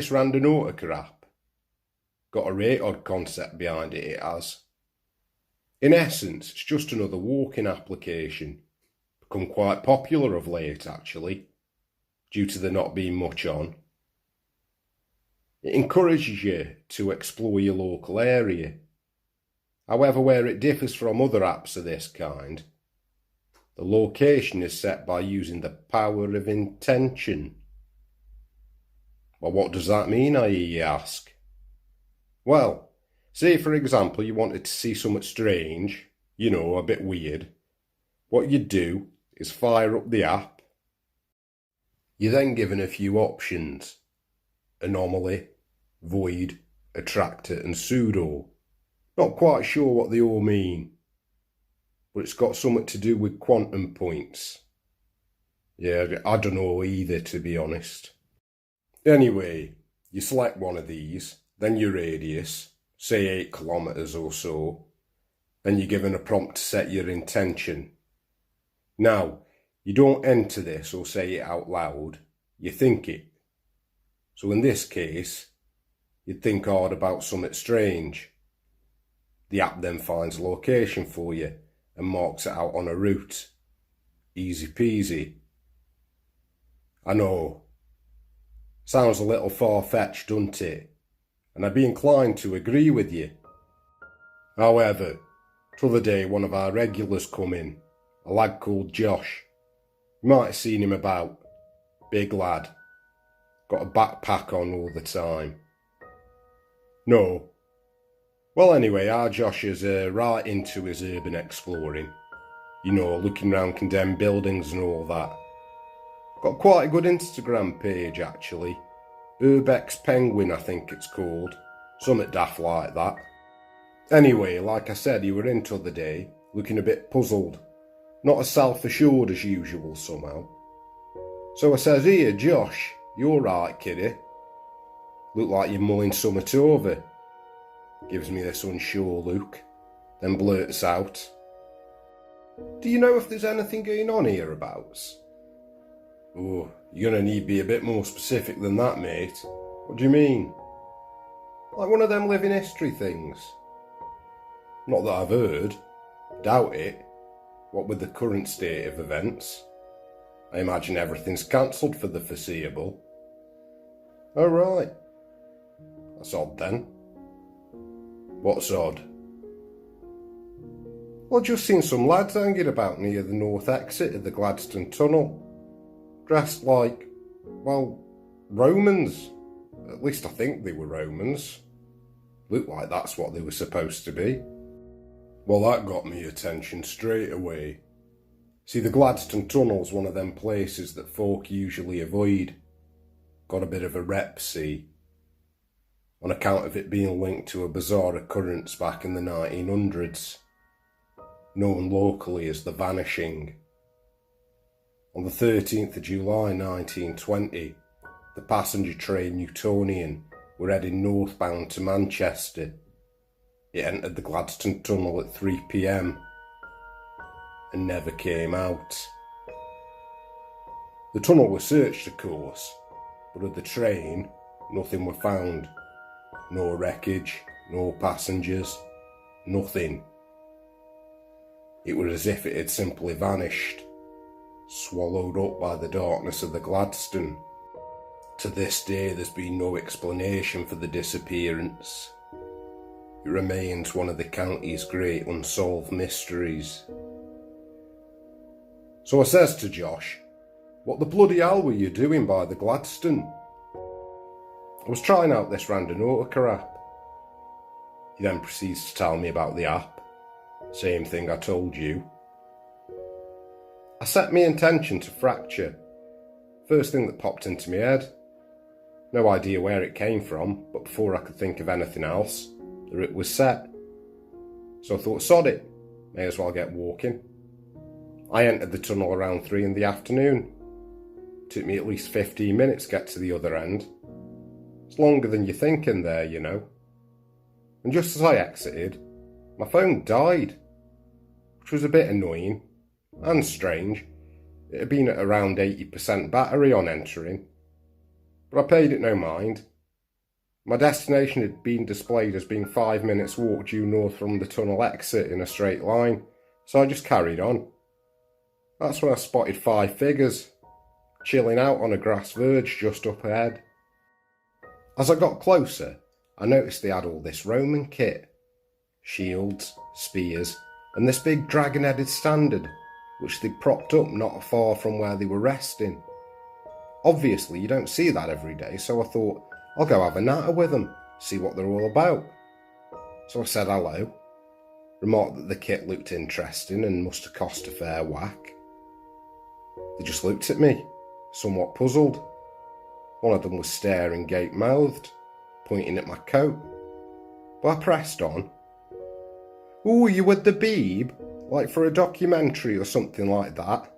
This Randonautica app got a rate odd concept behind it, it has. In essence, it's just another walking application. Become quite popular of late, actually, due to there not being much on. It encourages you to explore your local area. However, where it differs from other apps of this kind, the location is set by using the power of intention. Well, what does that mean, I hear you ask? Well, say for example you wanted to see something strange, a bit weird. What you'd do is fire up the app. You're then given a few options: anomaly, void, attractor and pseudo. Not quite sure what they all mean, but it's got something to do with quantum points. Yeah, I don't know either, to be honest. Anyway, you select one of these, then your radius, say 8 kilometers or so, then you're given a prompt to set your intention. Now, you don't enter this or say it out loud, you think it. So in this case, you'd think hard about something strange. The app then finds a location for you and marks it out on a route. Easy peasy. I know. Sounds a little far-fetched, doesn't it? And I'd be inclined to agree with you. However, t'other day one of our regulars come in, a lad called Josh. You might have seen him about. Big lad. Got a backpack on all the time. No. Well anyway, our Josh is right into his urban exploring. Looking round condemned buildings and all that. Got quite a good Instagram page actually. Urbex Penguin I think it's called. Something daft like that. Anyway, like I said, he were in t'other day, looking a bit puzzled. Not as self-assured as usual somehow. So I says, "Here, Josh, you alright, kiddie? Look like you're mulling something over." Gives me this unsure look, then blurts out, "Do you know if there's anything going on hereabouts?" "Oh, you're gonna need to be a bit more specific than that, mate. What do you mean?" "Like one of them living history things." "Not that I've heard. Doubt it. What with the current state of events? I imagine everything's cancelled for the foreseeable." "Oh right. That's odd then." "What's odd?" "Well, I've just seen some lads hanging about near the north exit of the Gladstone Tunnel. Dressed like, Romans. At least I think they were Romans. Looked like that's what they were supposed to be." Well, that got me attention straight away. See, the Gladstone Tunnel's one of them places that folk usually avoid. Got a bit of a rep, see, on account of it being linked to a bizarre occurrence back in the 1900s, known locally as the Vanishing. On the 13th of July 1920, the passenger train Newtonian were heading northbound to Manchester. It entered the Gladstone Tunnel at 3 p.m. and never came out. The tunnel was searched, of course, but of the train, nothing were found. No wreckage, no passengers, nothing. It was as if it had simply vanished, swallowed up by the darkness of the Gladstone. To this day there's been no explanation for the disappearance. It remains one of the county's great unsolved mysteries. So I says to Josh, "What the bloody hell were you doing by the Gladstone?" "I was trying out this Randonautica app." He then proceeds to tell me about the app. Same thing I told you. I set my intention to fracture. First thing that popped into my head. No idea where it came from, but before I could think of anything else, the route was set. So I thought, sod it, may as well get walking. I entered the tunnel around 3 in the afternoon. Took me at least 15 minutes to get to the other end. It's longer than you think in there, And just as I exited, my phone died, which was a bit annoying and strange. It had been at around 80% battery on entering, but I paid it no mind, My destination had been displayed as being 5 minutes walk due north from the tunnel exit in a straight line, so I just carried on. That's when I spotted 5 figures, chilling out on a grass verge just up ahead. As I got closer, I noticed they had all this Roman kit. Shields, spears, and this big dragon-headed standard, which they propped up not far from where they were resting. Obviously, you don't see that every day, so I thought, I'll go have a natter with them, see what they're all about. So I said hello, remarked that the kit looked interesting and must have cost a fair whack. They just looked at me, somewhat puzzled. One of them was staring gape-mouthed, pointing at my coat. But I pressed on. "Ooh, you with the Beeb? Like for a documentary or something like that?"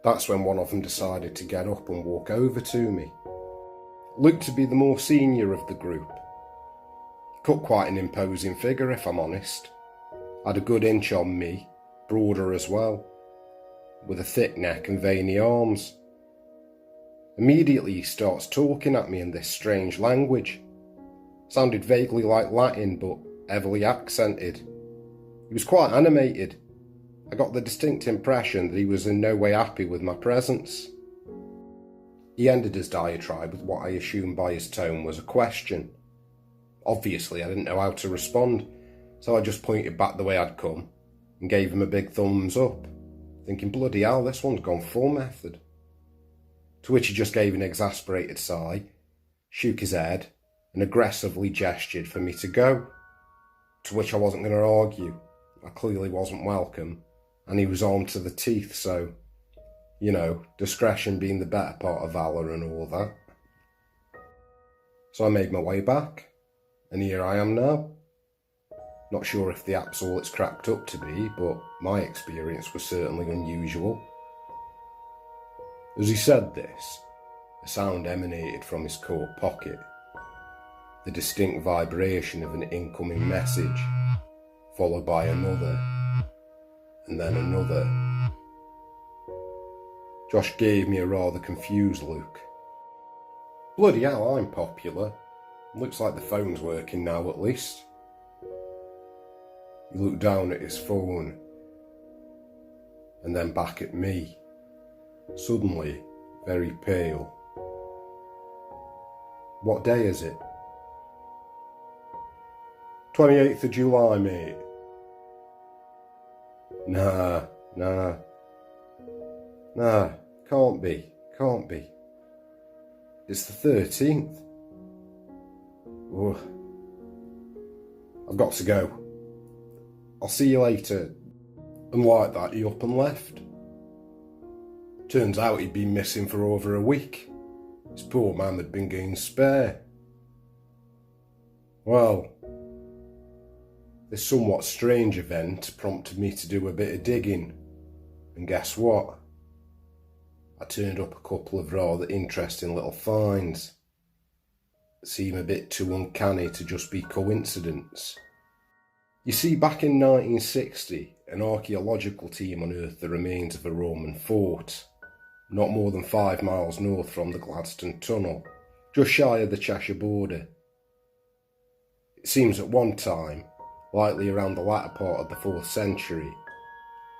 That's when one of them decided to get up and walk over to me. Looked to be the more senior of the group. Cut quite an imposing figure, if I'm honest. Had a good inch on me, broader as well, with a thick neck and veiny arms. Immediately he starts talking at me in this strange language. Sounded vaguely like Latin, but heavily accented. He was quite animated. I got the distinct impression that he was in no way happy with my presence. He ended his diatribe with what I assumed by his tone was a question. Obviously, I didn't know how to respond, so I just pointed back the way I'd come and gave him a big thumbs up, thinking, bloody hell, this one's gone full method. To which he just gave an exasperated sigh, shook his head, and aggressively gestured for me to go. To which I wasn't going to argue. I clearly wasn't welcome, and he was armed to the teeth, so, discretion being the better part of valour and all that. So I made my way back, and here I am now. Not sure if the app's all it's cracked up to be, but my experience was certainly unusual. As he said this, a sound emanated from his coat pocket, the distinct vibration of an incoming message, followed by another, and then another. Josh gave me a rather confused look. Bloody hell, I'm popular. Looks like the phone's working now at least. He looked down at his phone, and then back at me, suddenly very pale. What day is it? 28th of July, mate. Nah, can't be. It's the 13th. Oh, I've got to go. I'll see you later. And like that, he up and left. Turns out he'd been missing for over a week. His poor man had been getting spare. Well, this somewhat strange event prompted me to do a bit of digging. And guess what? I turned up a couple of rather interesting little finds. Seem a bit too uncanny to just be coincidence. You see, back in 1960, an archaeological team unearthed the remains of a Roman fort, not more than 5 miles north from the Gladstone Tunnel, just shy of the Cheshire border. It seems at one time, likely around the latter part of the 4th century,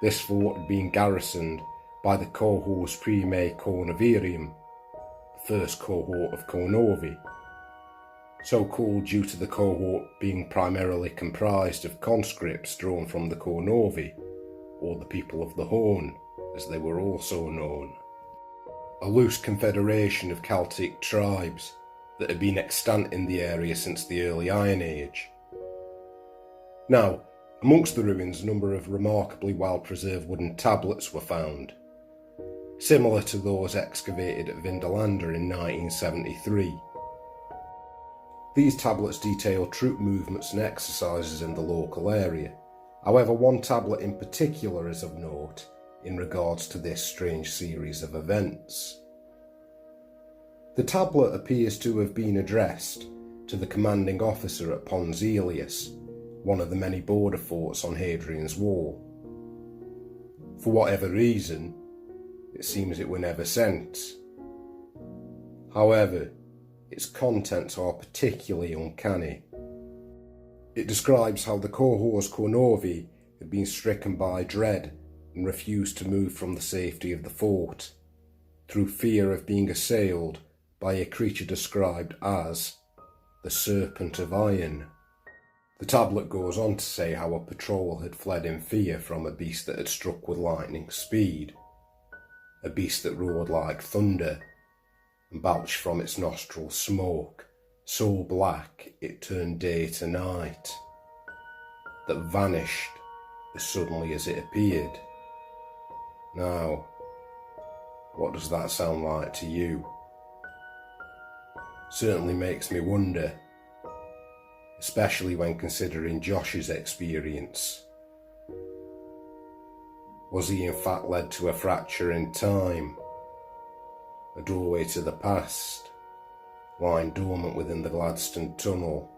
this fort had been garrisoned by the cohors primae cornivirium, the first cohort of Cornovi, so called due to the cohort being primarily comprised of conscripts drawn from the Cornovi, or the people of the Horn, as they were also known. A loose confederation of Celtic tribes that had been extant in the area since the early Iron Age. Now, amongst the ruins, a number of remarkably well-preserved wooden tablets were found, similar to those excavated at Vindolanda in 1973. These tablets detail troop movements and exercises in the local area. However, one tablet in particular is of note in regards to this strange series of events. The tablet appears to have been addressed to the commanding officer at Pons Aelius, one of the many border forts on Hadrian's Wall. For whatever reason, it seems it were never sent. However, its contents are particularly uncanny. It describes how the cohors Kornovi had been stricken by dread and refused to move from the safety of the fort, through fear of being assailed by a creature described as the Serpent of Iron. The tablet goes on to say how a patrol had fled in fear from a beast that had struck with lightning speed, a beast that roared like thunder and belched from its nostrils smoke so black it turned day to night, that vanished as suddenly as it appeared. Now, what does that sound like to you? Certainly makes me wonder, especially when considering Josh's experience. Was he in fact led to a fracture in time, a doorway to the past, lying dormant within the Gladstone Tunnel?